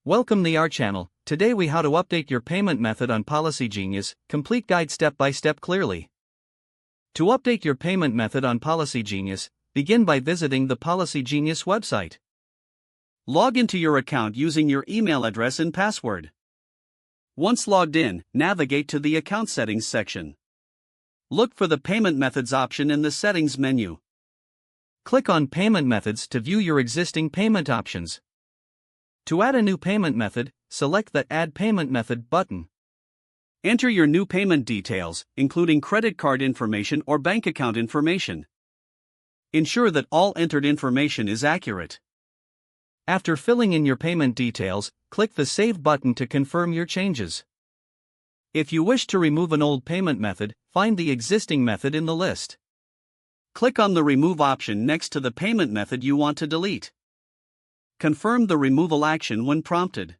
Welcome to our channel. Today we how to update your payment method on Policygenius, complete guide step by step clearly. To update your payment method on Policygenius, begin by visiting the Policygenius website. Log into your account using your email address and password. Once logged in, navigate to the Account Settings section. Look for the Payment Methods option in the Settings menu. Click on Payment Methods to view your existing payment options. To add a new payment method, select the Add Payment Method button. Enter your new payment details, including credit card information or bank account information. Ensure that all entered information is accurate. After filling in your payment details, click the Save button to confirm your changes. If you wish to remove an old payment method, find the existing method in the list. Click on the Remove option next to the payment method you want to delete. Confirm the removal action when prompted.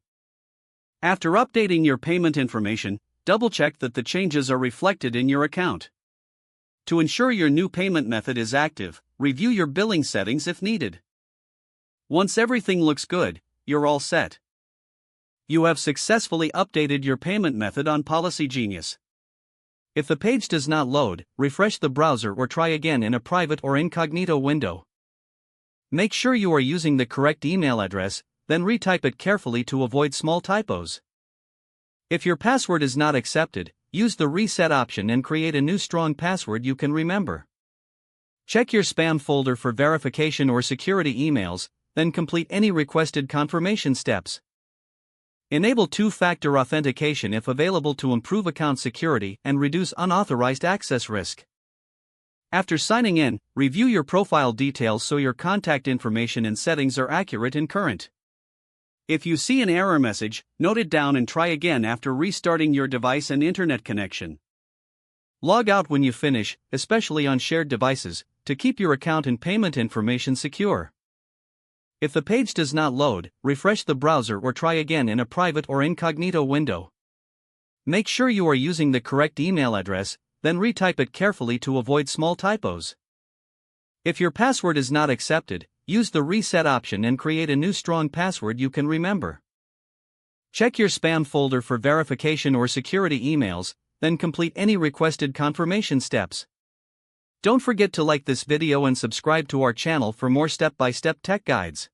After updating your payment information, double-check that the changes are reflected in your account. To ensure your new payment method is active, review your billing settings if needed. Once everything looks good, you're all set. You have successfully updated your payment method on Policygenius. If the page does not load, refresh the browser or try again in a private or incognito window. Make sure you are using the correct email address, then retype it carefully to avoid small typos. If your password is not accepted, use the Reset option and create a new strong password you can remember. Check your spam folder for verification or security emails, then complete any requested confirmation steps. Enable two-factor authentication if available to improve account security and reduce unauthorized access risk. After signing in, review your profile details so your contact information and settings are accurate and current. If you see an error message, note it down and try again after restarting your device and internet connection. Log out when you finish, especially on shared devices, to keep your account and payment information secure. If the page does not load, refresh the browser or try again in a private or incognito window. Make sure you are using the correct email address, then retype it carefully to avoid small typos. If your password is not accepted, use the Reset option and create a new strong password you can remember. Check your spam folder for verification or security emails, then complete any requested confirmation steps. Don't forget to like this video and subscribe to our channel for more step-by-step tech guides.